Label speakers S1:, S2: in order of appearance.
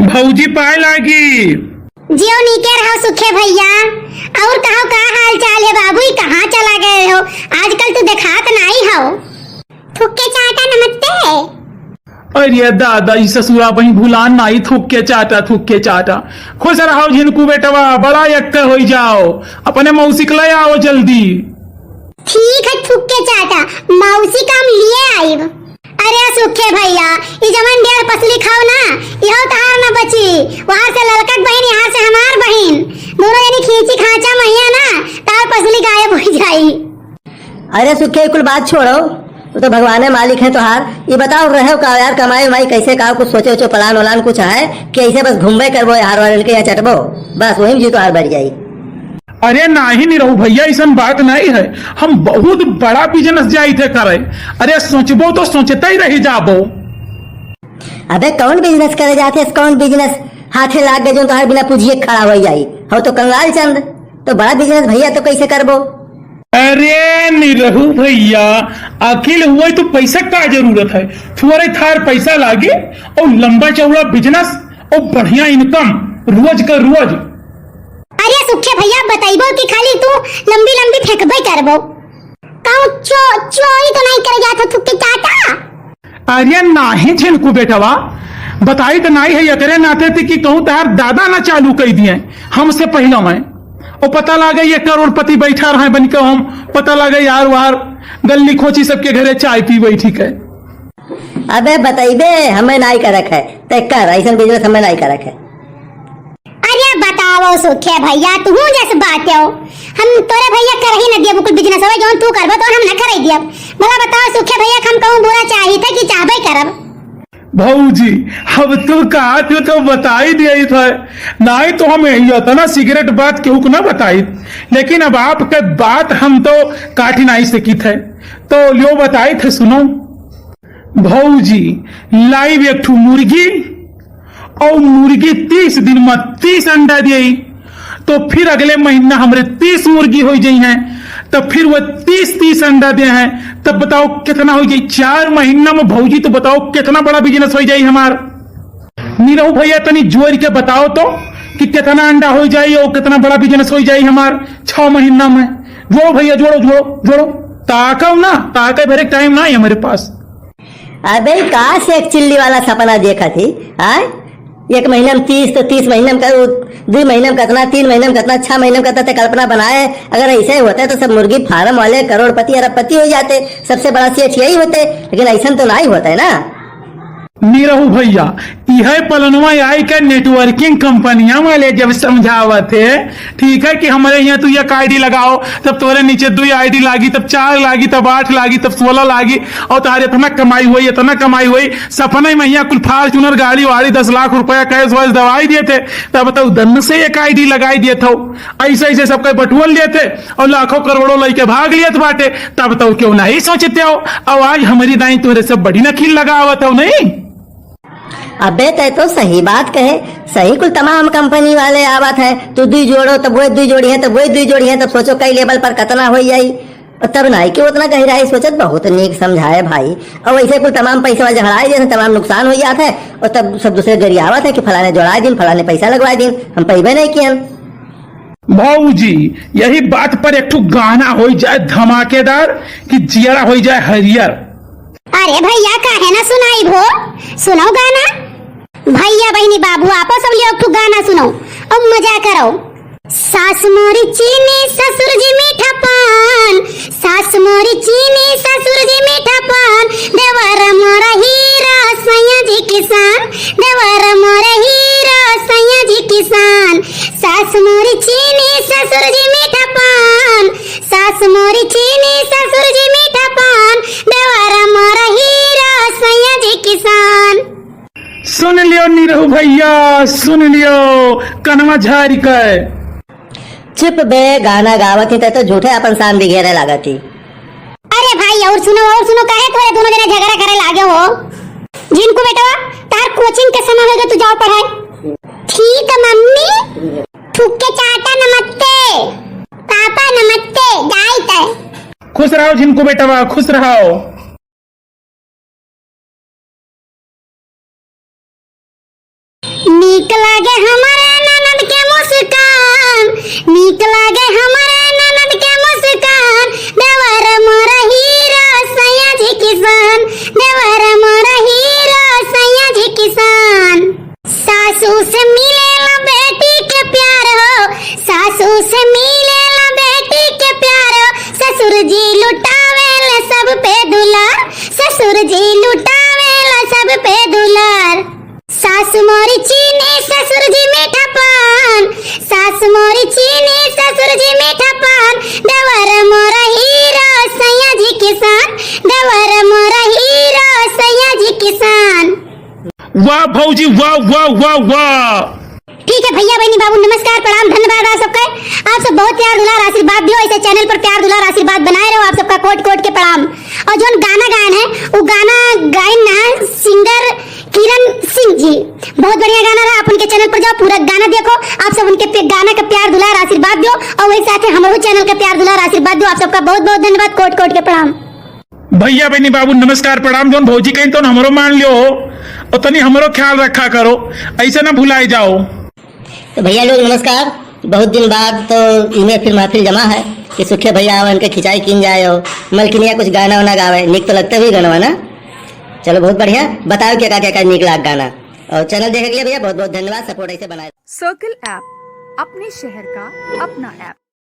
S1: भौजी पाए लागी।
S2: जियो नीके रहो सुखे भैया। और कहो का हाल चाल है बाबू, कहाँ चला गए हो आजकल? तू दिखात नहीं हो। थुक्के चाटा नमस्ते।
S1: अरे दादा ई ससुरा बही भूलान नहीं, थुक्के चाटा थुक्के चाटा। खुश रहो झिनकू बेटवा, बड़ा यक्कर हो जाओ, अपने मौसी ले आओ जल्दी।
S2: ठीक है थुक्के चाटा, मौसी काम लिए आईब। अरे सुखे भैया ये जमन डेर पसली खाओ ना, यहो तहार ना बची। वहां से ललकट बहन, यहाँ से हमार बहन, दोनों यानी खींची खांचा मैया ना, तार पसली गायब हो जाई।
S3: अरे सुखे कुल बात छोड़ो, वो तो भगवान मालिक है तोहार। ये बताओ रहो का यार, कमाई उमाई कैसे का, कुछ सोचे उचो प्लान वलान कुछ है कि ऐसे बस घूमबे करबो यार वाले के, या चटबो बस वही जी तोहार बढ़ जाई।
S1: अरे नहीं नहीं रहू भैया, ऐसा बात नहीं है। हम बहुत बड़ा बिजनेस जाई थे करे। अरे सोचबो तो सोचते ही रही जाबो।
S3: अबे कौन बिजनेस करे जाते, कौन बिजनेस हाथे लाग गए जो तोहार बिना पूछिए खड़ा हो जाई हो? तो कंगाल चंद तो बड़ा बिजनेस भैया, तो कैसे करबो?
S1: अरे निरहू भैया, अखिल हुआ तो पैसा का जरूरत है, थोड़े थार पैसा लागे और लंबा चौड़ा बिजनेस और बढ़िया इनकम रोज का रोज।
S2: अरे सुखे भैया बताइबो कि खाली तू लंबी लंबी फेंकबे करबो? कहूं चोरी तो नहीं करे जात थुक्के चाटा?
S1: अरे नहीं झिनकू बेटवा, बताई तो नहीं है, एकरे नाते थे कि कहूं तार दादा ना चालू कर दिए हमसे पहले में, और पता लगा ये करोड़पति बैठा रहे बन के, हम पता लगा यार वार गली खोची सबके घरे चाय पी बैठी के।
S3: अबे बताइबे हमें नहीं करक है, तय कर ऐसा बिजनेस हमें नहीं करक है।
S2: अरे बताओ सुखे भैया, तू जैसे बात हो, हम तोरे भैया कर ही न दिया कुल बिजनेस हो जो तू करबो तो हम न करे दिया। भला बताओ सुखे भैया, हम कहूं बुरा चाहिए था कि चाहबे करब?
S1: भौजी अब तू कहा तो बता ही दिया था, नहीं तो हम यही होता ना सिगरेट बात केहू को ना बताई, लेकिन अब आपके बात हम तो काटी नहीं सकी थे, तो लियो बताई थे। सुनो भौजी, लाइव एक मुर्गी और मुर्गी 30 दिन में 30 अंडा दी, तो फिर अगले महीना हमारे 30 मुर्गी हो जाई हैं, तो फिर वो 30 अंडा दे हैं, तब बताओ कितना हो जाए 4 महीना में भौजी। तो बताओ कितना बड़ा बिजनेस हो जाए हमार। नीरहू भैया तनी जोड़ के बताओ तो कि कितना अंडा हो जाए और कितना बड़ा बिजनेस हो जाए हमार 6 महीना में। जोड़ो भैया, जोड़ो जोड़ो जोड़ो, ताकव ना ताके भरे टाइम ना है हमारे पास।
S3: अबे कहा से एक चिल्ली वाला सपना देखा थी? एक महीने में 30, तो 30 महीने में 2 महीने में कितना, 3 महीने में कितना, 6 महीने में कितना, कल्पना बनाए। अगर ऐसे होते तो सब मुर्गी फार्म वाले करोड़पति अरबपति हो जाते, सबसे बड़ा सेठ यही होते, लेकिन ऐसा तो नहीं होता है ना।
S1: नीरहू भैया यह पलनवा आई का नेटवर्किंग कंपनियां वाले जब समझावत है, ठीक है कि हमारे यहाँ तू एक आईडी लगाओ, तब तोरे नीचे 2 आईडी लागी, तब 4 लागी, तब 8 लागी, तब 16 लागी, और तारे इतना कमाई हुई, इतना कमाई हुई। सपने में यहाँ कुल फॉर्च्यूनर गाड़ी वाड़ी 10 लाख रुपया कैश वैश दवाई दिए थे, तब बताओ दन से एक आईडी लगाई दिए थे, ऐसे ऐसे सबका बटुअल लिए थे और लाखों करोड़ों लेके भाग लिए बाटे। तब बताओ क्यों नहीं सोचते हो? और आज हमारी दाई तुहरे सब बड़ी नखील लगावत हो नहीं?
S3: अबे तय तो सही बात कहे, सही कुल तमाम कंपनी वाले आवत है, तू 2 जोड़ो तब वो 2 जोड़ी है, तब वो 2 जोड़ी है, तब सोचो कई लेवल पर कितना हो जाई, और तब नहीं कि उतना गहराई सोचत। बहुत नीक समझाए भाई। और वैसे कुल तमाम पैसा झड़ाए जैसे तमाम नुकसान हो जाता है, और तब सब दूसरे गरियावत है कि फलाने जोड़ाए दिन, फलाने पैसा लगवाए दिन, हम पैबे नहीं किए।
S1: भाऊजी यही बात पर एक गाना हो जाए धमाकेदार कि जियरा हो जाए हरियर।
S2: अरे भैया काहे ना सुनाई भो, सुनाओ गाना। भैया बहनी बाबू आपो सब लोग गाना सुनो और मजा करो। सास मोरी चीनी ससुर जी मीठा पान, सास मोरी चीनी ससुर जी मीठा पान, देवर मोरा हीरा सैया जी किसान, देवर मोरा हीरा सैया जी किसान। सास मोरी चीनी ससुर जी मीठा पान, सास मोरी चीनी ससुर जी मीठा पान, देवर मोरा हीरा सैया जी किसान।
S1: सुन लियो नीरहू भैया, सुन लियो कनवा झारी का।
S3: चुप बे, गाना गावत ही तो झूठे अपन शान दिखेरे लागत ही।
S2: अरे भाई और सुनो काहे थोड़े दोनों जने झगड़ा करे लागे हो? जिनको बेटा तार कोचिंग के समय होगा तू जाओ पढ़ाई। ठीक है मम्मी, थुक्के चाटा नमस्ते, पापा नमस्ते, जाई तय।
S1: खुश रहो जिनको बेटा, खुश रहो।
S2: नी नीक लागे हमारे ननद के मुस्कान, नीक लागे हमारे ननद के मुस्कान, देवर मोरा हीरो सैया जी किसान, देवर मोरा हीरो सैया जी किसान। सासू से मिलेला बेटी के प्यार हो, सासू से मिलेला बेटी के प्यार हो, ससुर जी लुटावेला सब पे दुलार, ससुर जी लुटावेला सब पे दुलार। सासु मोरी चीनी ससुर जी मीठा पान, सासु मोरी चीनी ससुर जी मीठा पान, देवर मोरा हीरो सैया जी किसान, देवर मोरा हीरो सैया जी किसान।
S1: वाह भौजी वाह वाह वाह वाह।
S2: ठीक है भैया बहनी बाबू, नमस्कार प्रणाम धन्यवाद आप सबका। आप सब बहुत प्यार दुलार आशीर्वाद दियो, ऐसे चैनल पर प्यार दुलार आशीर्वाद बनाए रहो, आप सबका कोट कोट के प्रणाम। और जो गाना गायन है वो गाना गायन ना सिंगर किरण सिंह जी, बहुत बढ़िया गाना रहा। आप उनके चैनल पर जाओ, पूरा गाना देखो, आप सब उनके गाना का प्यार दुलार आशीर्वाद दियो, और वही साथ हमारे चैनल का प्यार दुलार आशीर्वाद दियो। आप सबका बहुत बहुत धन्यवाद, कोट कोट के प्रणाम।
S1: भैया बहनी बाबू नमस्कार प्रणाम। जोन भौजी कहीं तो हमरो मान लियो और तनी हमरो ख्याल रखा करो, ऐसे ना भुलाए जाओ।
S3: तो भैया लोग नमस्कार। बहुत दिन बाद तो इनमें फिर महफिल जमा है कि सुखे भैया आवन के खिंचाई किन जाए हो, मलकिनिया कुछ गाना वाना गावे, निक तो लगता भी गाना ना। चलो बहुत बढ़िया, बताओ क्या क्या निक लाग गाना। और चैनल देखे के लिए भैया बहुत बहुत धन्यवाद, सपोर्ट ऐसे बनाए।
S4: सर्कल ऐप अपने शहर का अपना ऐप।